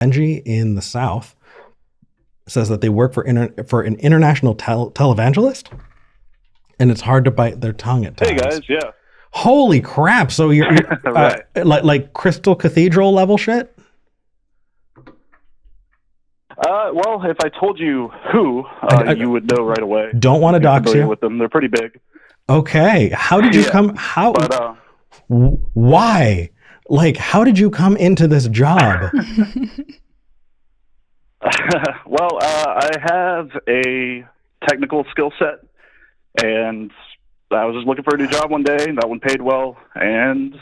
Benji in the South says that they work for an international televangelist, and it's hard to bite their tongue at times. Hey guys, yeah. Holy crap! So you're right. like Crystal Cathedral level shit. Well, if I told you who, you would know right away. Don't want to dox you. With them, they're pretty big. Okay, how did you come? How? But, why? Like, how did you come into this job? Well, I have a technical skill set, and I was just looking for a new job one day, and that one paid well, and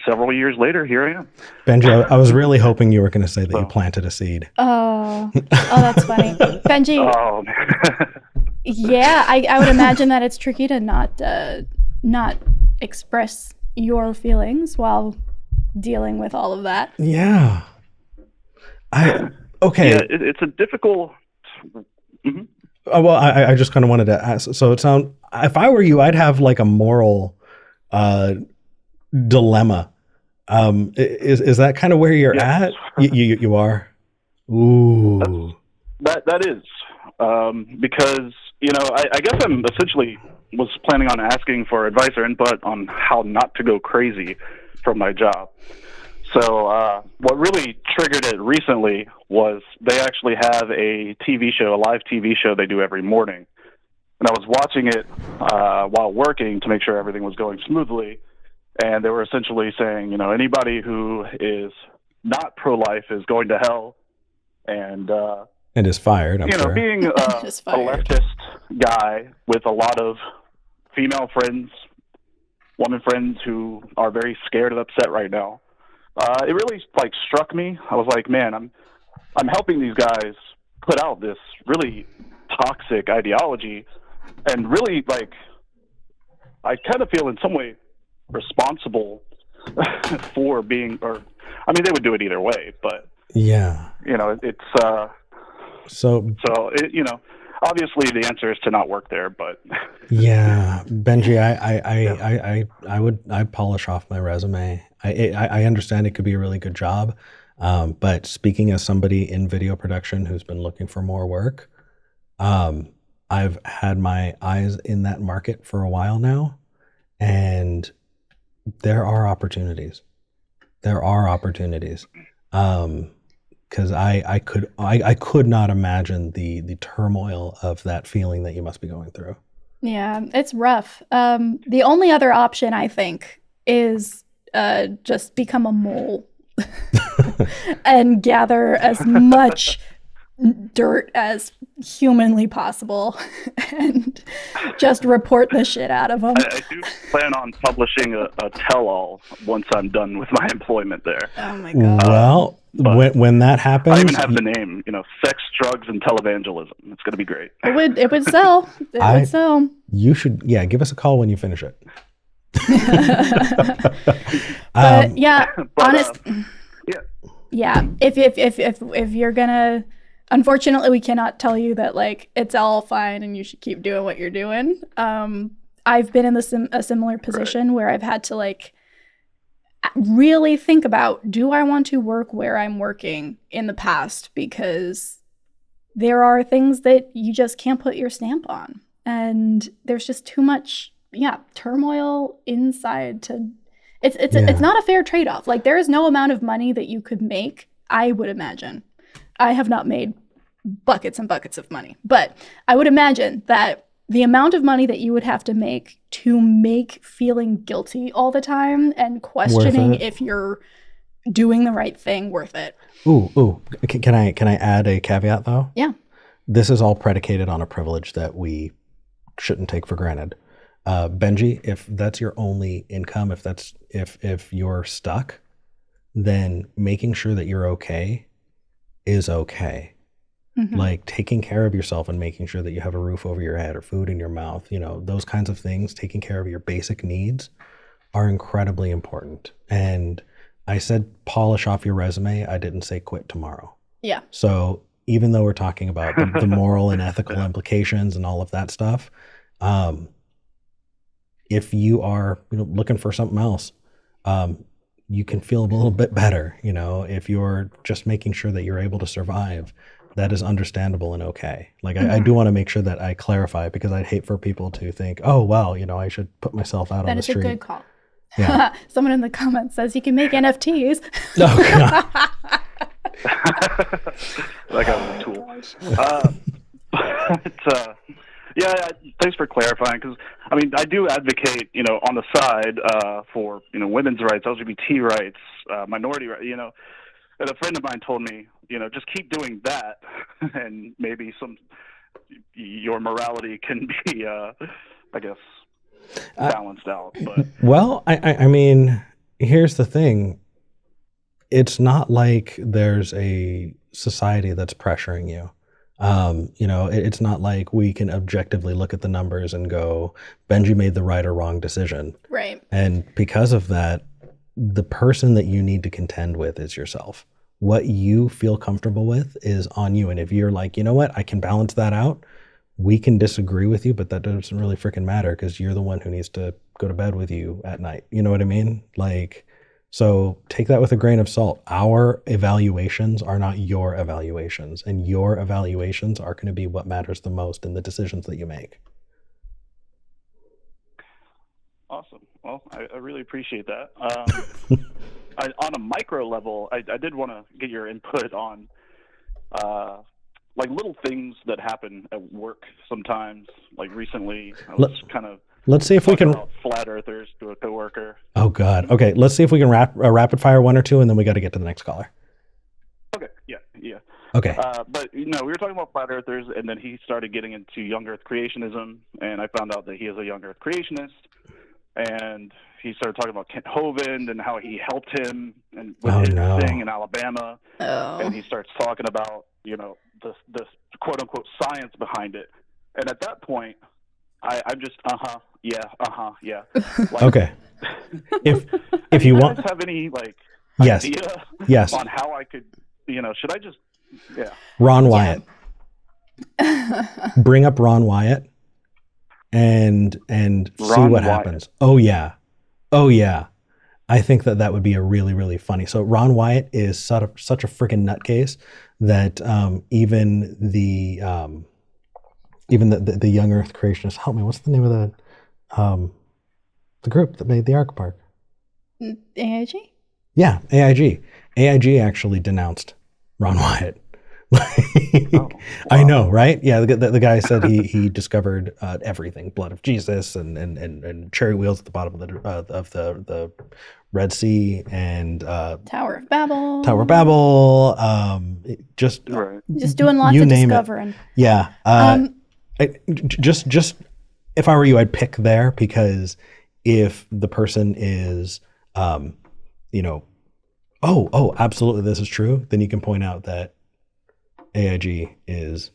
several years later, here I am. Benji, I was really hoping you were going to say that you planted a seed. Oh, that's funny. Benji. Oh, man. Yeah, I would imagine that it's tricky to not express your feelings while dealing with all of that. Yeah. Okay. Yeah, it's a difficult... Mm-hmm. Well, I just kind of wanted to ask. So if I were you, I'd have like a moral dilemma. Is that kind of where you're at? You are? Ooh. That is. Because, I guess I'm essentially was planning on asking for advice or input on how not to go crazy from my job. So what really triggered it recently was they actually have a live TV show they do every morning. And I was watching it while working to make sure everything was going smoothly. And they were essentially saying, anybody who is not pro-life is going to hell. And is fired, I'm sure. Being a leftist guy with a lot of female friends, woman friends who are very scared and upset right now, it really struck me. I was like, man, I'm helping these guys put out this really toxic ideology, and really I kind of feel in some way responsible for being, they would do it either way, but yeah, it's obviously the answer is to not work there, but yeah, Benji, I'd polish off my resume. I understand it could be a really good job, but speaking as somebody in video production who's been looking for more work, I've had my eyes in that market for a while now, and there are opportunities. Because I could not imagine the turmoil of that feeling that you must be going through. Yeah, it's rough. The only other option, I think, is just become a mole and gather as much dirt as humanly possible and just report the shit out of them. I do plan on publishing a tell-all once I'm done with my employment there. Oh my God. Well, when that happens, I even have the name, sex, drugs, and televangelism. It's going to be great. It would sell. It would sell. You should, give us a call when you finish it. But if you're gonna, unfortunately, we cannot tell you that it's all fine and you should keep doing what you're doing. I've been in a similar position where I've had to really think about, do I want to work where I'm working in the past? Because there are things that you just can't put your stamp on, and there's just too much turmoil inside to it's not a fair trade-off. There is no amount of money that you could make, I would imagine. I have not made buckets and buckets of money, but I would imagine that the amount of money that you would have to make feeling guilty all the time and questioning if you're doing the right thing worth it. Ooh. Can I add a caveat though? Yeah. This is all predicated on a privilege that we shouldn't take for granted. Benji, if that's your only income, if you're stuck, then making sure that you're okay is okay. Mm-hmm. Taking care of yourself and making sure that you have a roof over your head or food in your mouth, those kinds of things, taking care of your basic needs are incredibly important. And I said polish off your resume. I didn't say quit tomorrow. Yeah. So even though we're talking about the moral and ethical implications and all of that stuff, if you are looking for something else, you can feel a little bit better. You know, if you're just making sure that you're able to survive, that is understandable and okay. Like, I do want to make sure that I clarify, because I'd hate for people to think, oh, well, you know, I should put myself out on the street. That is a good call. Yeah. Someone in the comments says you can make NFTs. Oh, God. Like a tool. Yeah, thanks for clarifying, because, I mean, I do advocate, you know, on the side for, you know, women's rights, LGBT rights, minority rights, you know. And a friend of mine told me, you know, just keep doing that, and maybe your morality can be, I guess, balanced out. But well, I mean, here's the thing. It's not like there's a society that's pressuring you. You know, it's not like we can objectively look at the numbers and go, Benji made the right or wrong decision. Right. And because of that, the person that you need to contend with is yourself. What you feel comfortable with is on you. And if you're like, you know what, I can balance that out, we can disagree with you, but that doesn't really freaking matter, because you're the one who needs to go to bed with you at night. You know what I mean? Like, so take that with a grain of salt. Our evaluations are not your evaluations, and your evaluations are going to be what matters the most in the decisions that you make. awesome. Well, I really appreciate that. On a micro level, I did want to get your input on like little things that happen at work sometimes. Like recently, I was Let's see if we can. about flat earthers to a coworker. Oh God. Okay. Let's see if we can rapid fire one or two, and then we got to get to the next caller. Okay. Yeah. Okay. But you know, we were talking about flat earthers, and then he started getting into young Earth creationism, and I found out that he is a young Earth creationist, and he started talking about Kent Hovind and how he helped him and with his thing in Alabama, and he starts talking about, you know, the quote unquote science behind it, and at that point, I'm just yeah. Like, okay. If you want, have any like yes, idea yes, on how I could, you know, should I just Ron Wyatt. Bring up Ron Wyatt and see what happens. Oh yeah. I think that would be a really, really funny. So Ron Wyatt is such a freaking nutcase that even the young Earth creationists, help me, what's the name of the group that made the Ark Park? AIG? Yeah, AIG. AIG actually denounced Ron Wyatt. Wow. I know, right? Yeah, the guy said he discovered everything: blood of Jesus and cherry wheels at the bottom of the Red Sea and Tower of Babel. Just doing lots of discovering. Yeah. Just if I were you, I'd pick there, because if the person is, you know, oh, absolutely, this is true, then you can point out that AIG is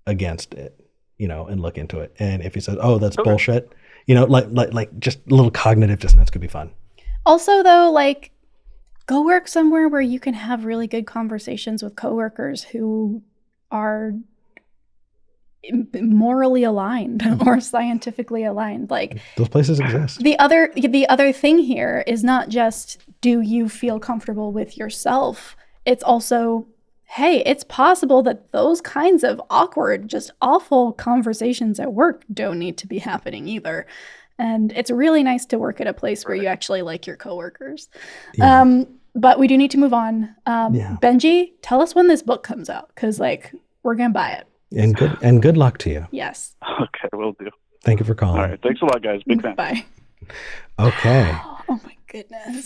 against it, you know, and look into it. And if he says, oh, that's bullshit, you know, like just a little cognitive dissonance could be fun. Also, though, like, go work somewhere where you can have really good conversations with coworkers who are morally aligned or scientifically aligned. Like, those places exist. The other thing here is not just, do you feel comfortable with yourself? It's also, hey, it's possible that those kinds of awkward, just awful conversations at work don't need to be happening either. And it's really nice to work at a place where you actually like your coworkers. Yeah. But we do need to move on. Benji, tell us when this book comes out, because like we're gonna buy it. And good luck to you. Yes. Okay, will do. Thank you for calling. All right, thanks a lot, guys. Big fan. Bye. Okay. Oh my goodness.